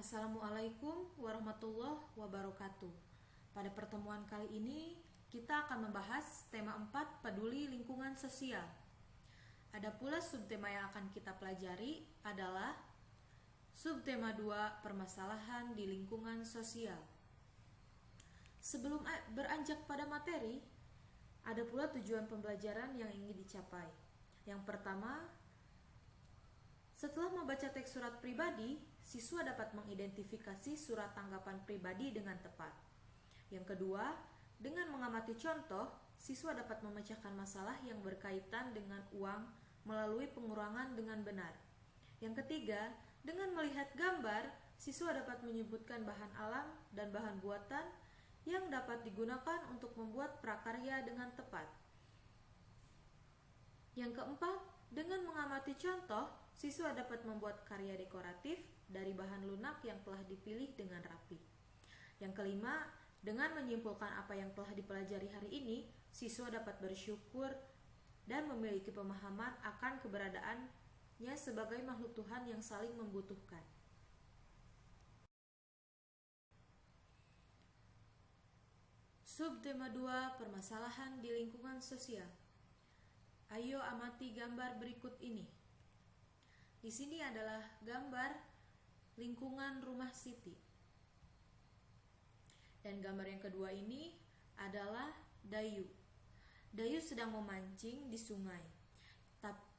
Assalamualaikum warahmatullahi wabarakatuh. Pada pertemuan kali ini kita akan membahas tema 4 peduli lingkungan sosial. Ada pula subtema yang akan kita pelajari adalah subtema 2 permasalahan di lingkungan sosial. Sebelum beranjak pada materi, ada pula tujuan pembelajaran yang ingin dicapai. Yang pertama, setelah membaca teks surat pribadi, siswa dapat mengidentifikasi surat tanggapan pribadi dengan tepat. Yang kedua, dengan mengamati contoh, siswa dapat memecahkan masalah yang berkaitan dengan uang melalui pengurangan dengan benar. Yang ketiga, dengan melihat gambar, siswa dapat menyebutkan bahan alam dan bahan buatan yang dapat digunakan untuk membuat prakarya dengan tepat. Yang keempat, dengan mengamati contoh, siswa dapat membuat karya dekoratif dari bahan lunak yang telah dipilih dengan rapi. Yang kelima, dengan menyimpulkan apa yang telah dipelajari hari ini, siswa dapat bersyukur dan memiliki pemahaman akan keberadaannya sebagai makhluk Tuhan yang saling membutuhkan. Subtema 2 permasalahan di lingkungan sosial. Ayo amati gambar berikut ini. Di sini adalah gambar lingkungan rumah Siti. Dan gambar yang kedua ini adalah Dayu. Dayu sedang memancing di sungai.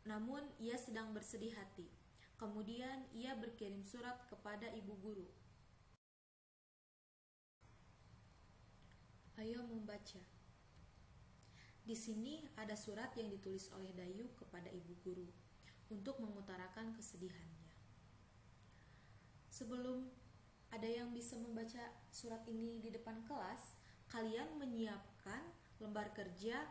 Namun ia sedang bersedih hati. Kemudian ia berkirim surat kepada ibu guru. Ayo membaca. Di sini ada surat yang ditulis oleh Dayu kepada ibu guru untuk mengutarakan kesedihannya. Sebelum ada yang bisa membaca surat ini di depan kelas, kalian menyiapkan lembar kerja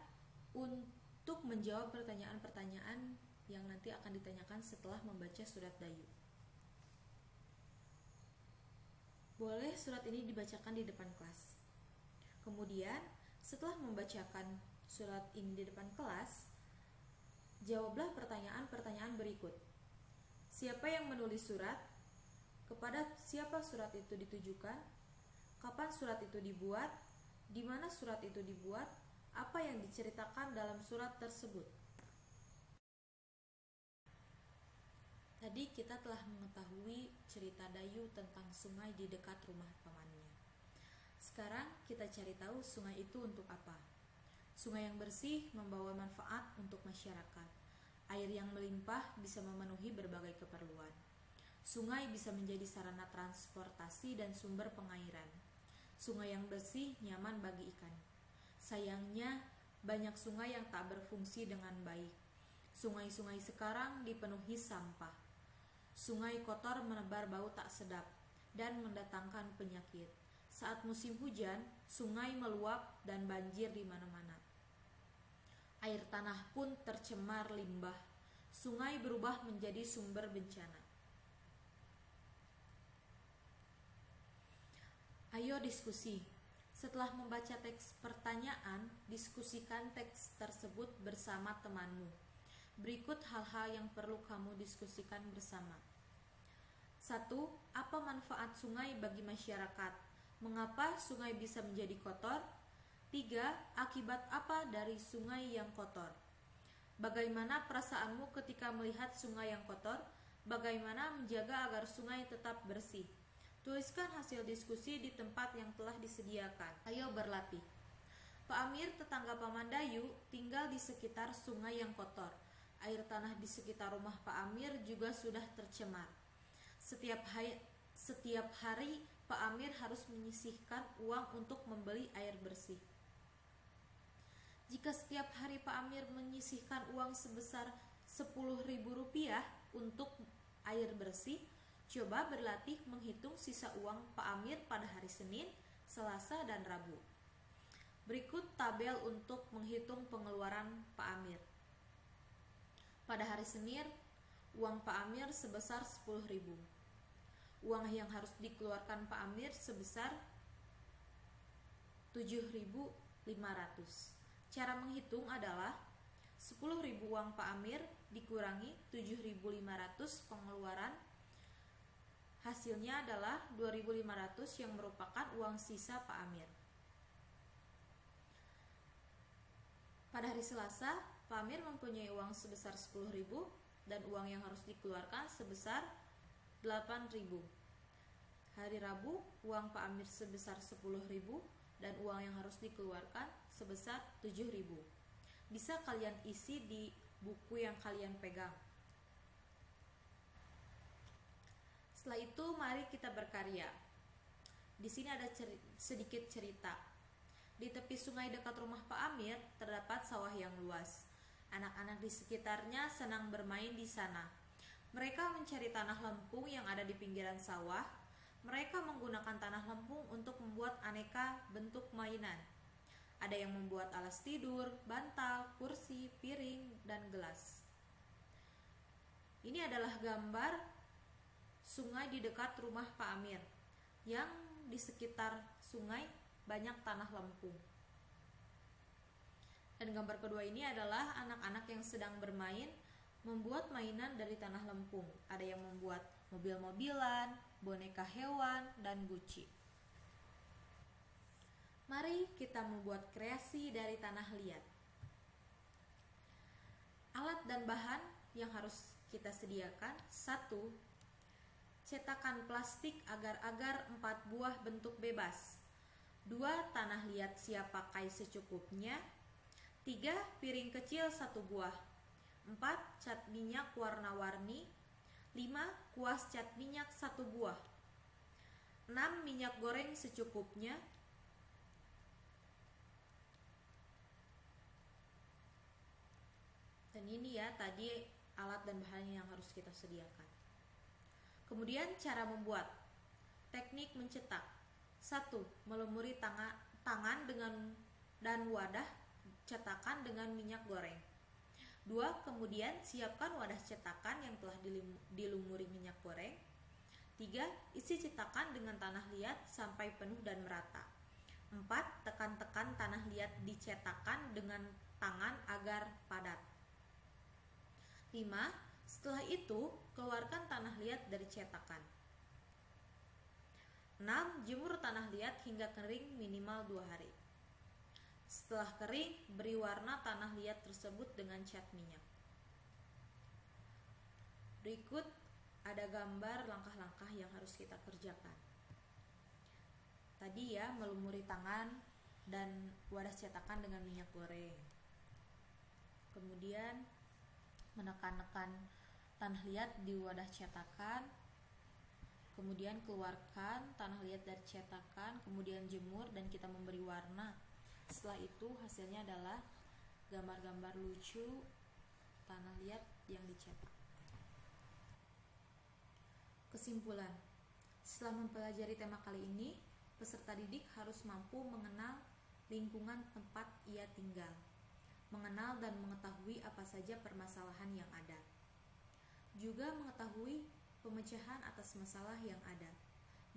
untuk menjawab pertanyaan-pertanyaan yang nanti akan ditanyakan setelah membaca surat Dayu. Boleh surat ini dibacakan di depan kelas. Kemudian, setelah membacakan surat ini di depan kelas, jawablah pertanyaan-pertanyaan berikut. Siapa yang menulis surat? Kepada siapa surat itu ditujukan? Kapan surat itu dibuat? Di mana surat itu dibuat? Apa yang diceritakan dalam surat tersebut? Tadi kita telah mengetahui cerita Dayu tentang sungai di dekat rumah pamannya. Sekarang kita cari tahu sungai itu untuk apa. Sungai yang bersih membawa manfaat untuk masyarakat. Air yang melimpah bisa memenuhi berbagai keperluan. Sungai bisa menjadi sarana transportasi dan sumber pengairan. Sungai yang bersih nyaman bagi ikan. Sayangnya, banyak sungai yang tak berfungsi dengan baik. Sungai-sungai sekarang dipenuhi sampah. Sungai kotor menebar bau tak sedap dan mendatangkan penyakit. Saat musim hujan, sungai meluap dan banjir di mana-mana. Air tanah pun tercemar limbah. Sungai berubah menjadi sumber bencana. Ayo diskusi. Setelah membaca teks pertanyaan, diskusikan teks tersebut bersama temanmu. Berikut hal-hal yang perlu kamu diskusikan bersama. 1. Apa manfaat sungai bagi masyarakat? Mengapa sungai bisa menjadi kotor? 3. Akibat apa dari sungai yang kotor? Bagaimana perasaanmu ketika melihat sungai yang kotor? Bagaimana menjaga agar sungai tetap bersih? Tuliskan hasil diskusi di tempat yang telah disediakan. Ayo berlatih. Pak Amir, tetangga Paman Dayu, tinggal di sekitar sungai yang kotor. Air tanah di sekitar rumah Pak Amir juga sudah tercemar. Setiap hari Pak Amir harus menyisihkan uang untuk membeli air bersih. Jika setiap hari Pak Amir menyisihkan uang sebesar Rp10.000 untuk air bersih, coba berlatih menghitung sisa uang Pak Amir pada hari Senin, Selasa, dan Rabu. Berikut tabel untuk menghitung pengeluaran Pak Amir. Pada hari Senin, uang Pak Amir sebesar Rp10.000. Uang yang harus dikeluarkan Pak Amir sebesar Rp7.500. Cara menghitung adalah 10.000 uang Pak Amir dikurangi 7.500 pengeluaran Hasilnya adalah 2.500 yang merupakan uang sisa Pak Amir. Pada hari Selasa, Pak Amir mempunyai uang sebesar 10.000 dan uang yang harus dikeluarkan sebesar 8.000. Hari Rabu, uang Pak Amir sebesar 10.000 dan uang yang harus dikeluarkan sebesar 7.000. Bisa kalian isi di buku yang kalian pegang. Setelah itu, mari kita berkarya. Di sini ada sedikit cerita. Di tepi sungai dekat rumah Pak Amir terdapat sawah yang luas. Anak-anak di sekitarnya senang bermain di sana. Mereka mencari tanah lempung yang ada di pinggiran sawah. Mereka menggunakan tanah lempung untuk membuat aneka bentuk mainan. Ada yang membuat alas tidur, bantal, kursi, piring, dan gelas. Ini adalah gambar sungai di dekat rumah Pak Amir, yang di sekitar sungai banyak tanah lempung. Dan gambar kedua ini adalah anak-anak yang sedang bermain membuat mainan dari tanah lempung. Ada yang membuat mobil-mobilan, boneka hewan, dan guci. Mari kita membuat kreasi dari tanah liat. Alat dan bahan yang harus kita sediakan: 1. Cetakan plastik agar-agar 4 buah bentuk bebas. 2. Tanah liat siap pakai secukupnya. 3. Piring kecil 1 buah. 4. Cat minyak warna-warni. 5. Kuas cat minyak 1 buah. 6. Minyak goreng secukupnya. Dan ini ya tadi alat dan bahan yang harus kita sediakan. Kemudian cara membuat. Teknik mencetak. 1. Melumuri tangan dengan dan wadah cetakan dengan minyak goreng. 2. Kemudian siapkan wadah cetakan yang telah dilumuri minyak goreng. 3. Isi cetakan dengan tanah liat sampai penuh dan merata. 4. Tekan-tekan tanah liat di cetakan dengan tangan agar padat. 5. Setelah itu, keluarkan tanah liat dari cetakan. 6. Jemur tanah liat hingga kering minimal 2 hari. Setelah kering, beri warna tanah liat tersebut dengan cat minyak. Berikut ada gambar langkah-langkah yang harus kita kerjakan. Tadi ya, melumuri tangan dan wadah cetakan dengan minyak goreng. Kemudian menekan-nekan tanah liat di wadah cetakan. Kemudian keluarkan tanah liat dari cetakan, kemudian jemur dan kita memberi warna. Setelah itu hasilnya adalah gambar-gambar lucu tanah liat yang dicetak. Kesimpulan. Setelah mempelajari tema kali ini, peserta didik harus mampu mengenal lingkungan tempat ia tinggal, mengenal dan mengetahui apa saja permasalahan yang ada, juga mengetahui pemecahan atas masalah yang ada,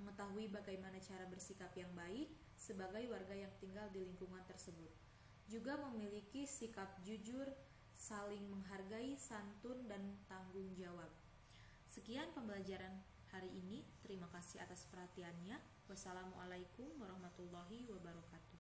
mengetahui bagaimana cara bersikap yang baik sebagai warga yang tinggal di lingkungan tersebut, juga memiliki sikap jujur, saling menghargai, santun, dan tanggung jawab. Sekian pembelajaran hari ini. Terima kasih atas perhatiannya. Wassalamualaikum warahmatullahi wabarakatuh.